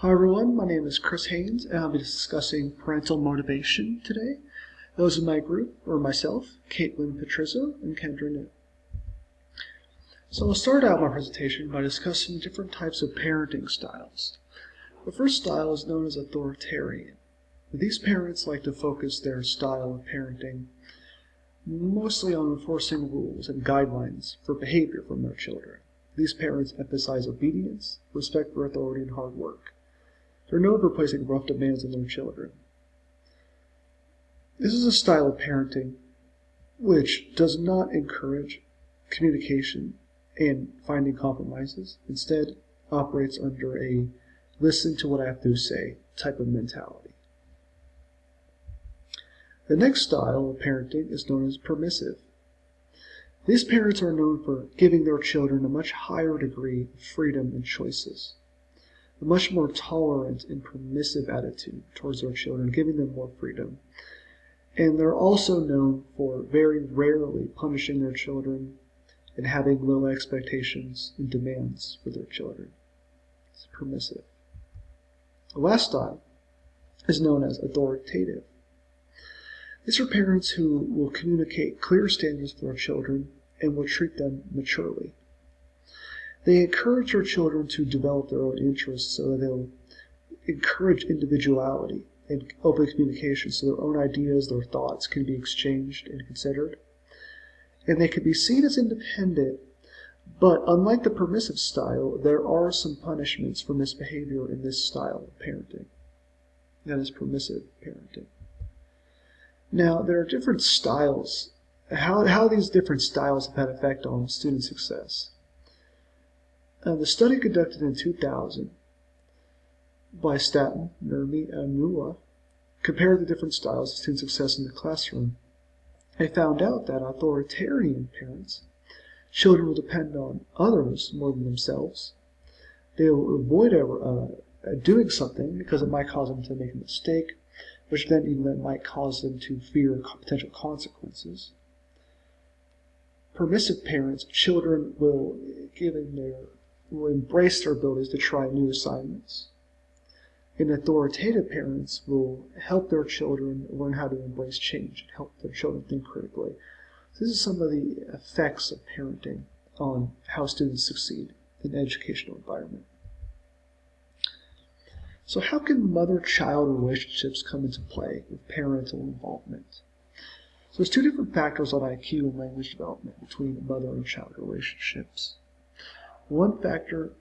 Hi everyone, my name is Chris Haynes and I'll be discussing parental motivation today. Those in my group are myself, Caitlin Petrizzo, and Kendra New. So I'll start out my presentation by discussing different types of parenting styles. The first style is known as authoritarian. These parents like to focus their style of parenting mostly on enforcing rules and guidelines for behavior from their children. These parents emphasize obedience, respect for authority, and hard work. They're known for placing rough demands on their children. This is a style of parenting which does not encourage communication and finding compromises. Instead, operates under a listen to what I have to say type of mentality. The next style of parenting is known as permissive. These parents are known for giving their children a much higher degree of freedom and choices, a much more tolerant and permissive attitude towards their children, giving them more freedom. And they're also known for very rarely punishing their children and having low expectations and demands for their children. It's permissive. The last style is known as authoritative. These are parents who will communicate clear standards for their children and will treat them maturely. They encourage their children to develop their own interests, so that they'll encourage individuality and open communication, so their own ideas, their thoughts can be exchanged and considered. And they can be seen as independent, but unlike the permissive style, there are some punishments for misbehavior in this style of parenting. That is permissive parenting. Now, there are different styles. How these different styles have had an effect on student success. The study conducted in 2000 by Staten, Nurmi, and Nula compared the different styles of student success in the classroom. They found out that authoritarian parents, children will depend on others more than themselves. They will avoid doing something because it might cause them to make a mistake, which then even might cause them to fear potential consequences. Permissive parents, children will embrace their abilities to try new assignments. And authoritative parents will help their children learn how to embrace change and help their children think critically. So this is some of the effects of parenting on how students succeed in an educational environment. So how can mother-child relationships come into play with parental involvement? So there's two different factors on IQ and language development between mother and child relationships. One factor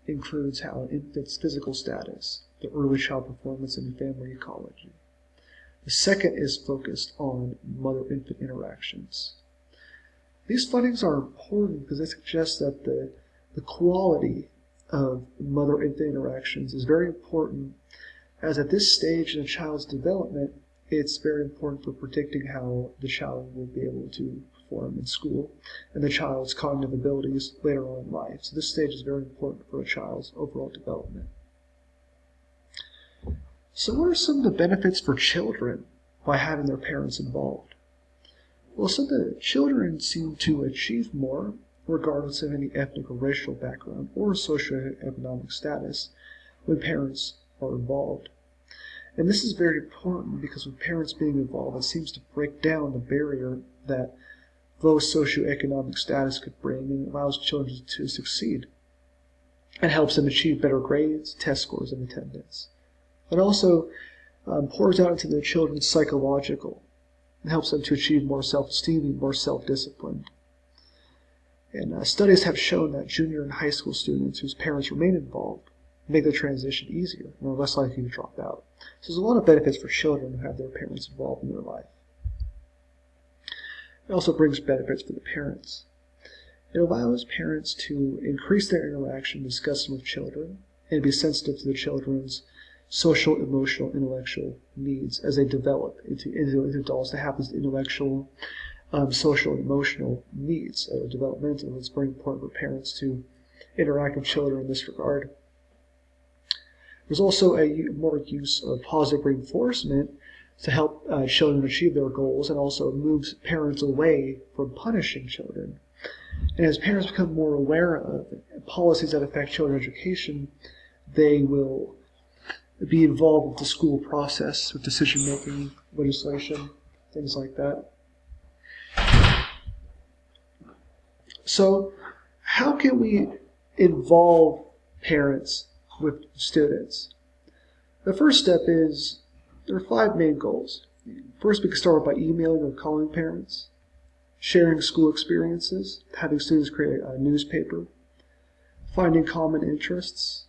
includes how an infant's physical status, the early child performance, and family ecology. The second is focused on mother-infant interactions. These findings are important because they suggest that the quality of mother-infant interactions is very important, as at this stage in a child's development, it's very important for predicting how the child will be able to perform in school and the child's cognitive abilities later on in life. So this stage is very important for a child's overall development. So what are some of the benefits for children by having their parents involved? Well, some of the children seem to achieve more regardless of any ethnic or racial background or socioeconomic status when parents are involved. And this is very important because with parents being involved, it seems to break down the barrier that low socioeconomic status could bring and allows children to succeed. It helps them achieve better grades, test scores, and attendance. It also pours out into their children's psychological. It helps them to achieve more self-esteem and more self-discipline. And studies have shown that junior and high school students whose parents remain involved make the transition easier and are less likely to drop out. So there's a lot of benefits for children who have their parents involved in their life. It also brings benefits for the parents. It allows parents to increase their interaction discussing with children and be sensitive to the children's social, emotional, intellectual needs as they develop into adults. They have these intellectual, social, and emotional needs developmental. It's very important for parents to interact with children in this regard. There's also more use of positive reinforcement to help children achieve their goals, and also moves parents away from punishing children. And as parents become more aware of policies that affect children's education, they will be involved with the school process, with decision making, legislation, things like that. So, how can we involve parents with students? The first step is there are 5 main goals. First, we can start by emailing or calling parents, sharing school experiences, having students create a newspaper, finding common interests,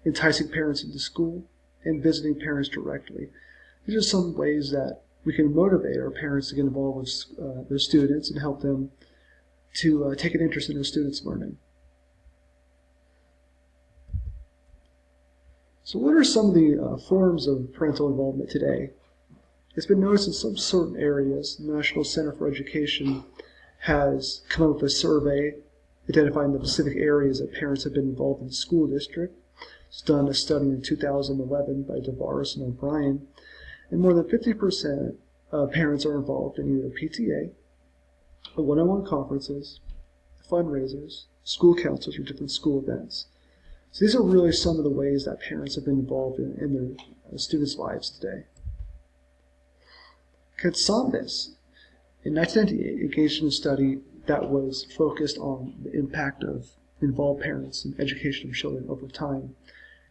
enticing parents into school, and visiting parents directly. These are some ways that we can motivate our parents to get involved with their students and help them to take an interest in their students' learning. So what are some of the forms of parental involvement today? It's been noticed in some certain areas. The National Center for Education has come up with a survey identifying the specific areas that parents have been involved in the school district. It's done a study in 2011 by DeVaris and O'Brien, and more than 50% of parents are involved in either PTA, one-on-one conferences, fundraisers, school councils, or different school events. So these are really some of the ways that parents have been involved in their students' lives today. Katsambis, in 1998, engaged in a study that was focused on the impact of involved parents in education of children over time.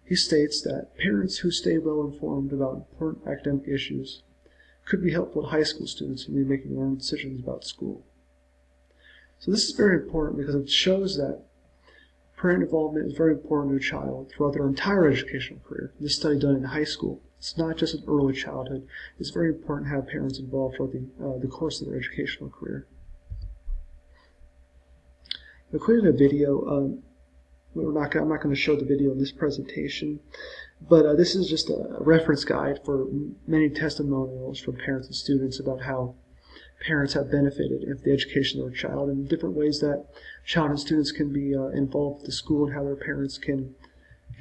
He states that parents who stay well informed about important academic issues could be helpful to high school students in making their own decisions about school. So this is very important because it shows that parent involvement is very important to a child throughout their entire educational career. This study done in high school. It's not just in early childhood. It's very important to have parents involved throughout the course of their educational career. I included a video. I'm not going to show the video in this presentation, but this is just a reference guide for many testimonials from parents and students about how parents have benefited in the education of their child and different ways that child and students can be involved with the school and how their parents can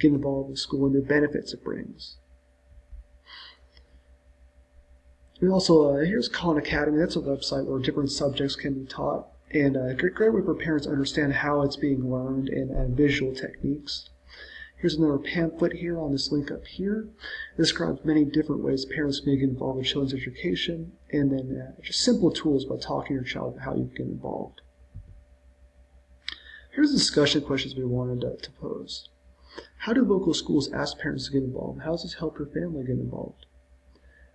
get involved with school and the benefits it brings. And also, here's Khan Academy. That's a website where different subjects can be taught, and a great way for parents to understand how it's being learned and visual techniques. Here's another pamphlet here on this link up here. It describes many different ways parents can get involved with children's education, and then just simple tools about talking to your child about how you can get involved. Here's the discussion questions we wanted to pose. How do local schools ask parents to get involved? How does this help your family get involved?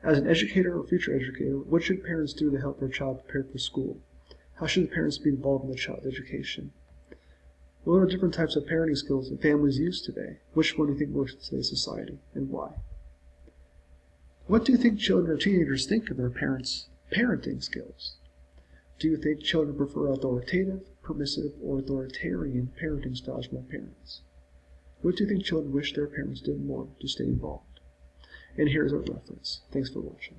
As an educator or future educator, what should parents do to help their child prepare for school? How should the parents be involved in the child's education? What are different types of parenting skills that families use today? Which one do you think works in today's society, and why? What do you think children or teenagers think of their parents' parenting skills? Do you think children prefer authoritative, permissive, or authoritarian parenting styles from their parents? What do you think children wish their parents did more to stay involved? And here's our reference. Thanks for watching.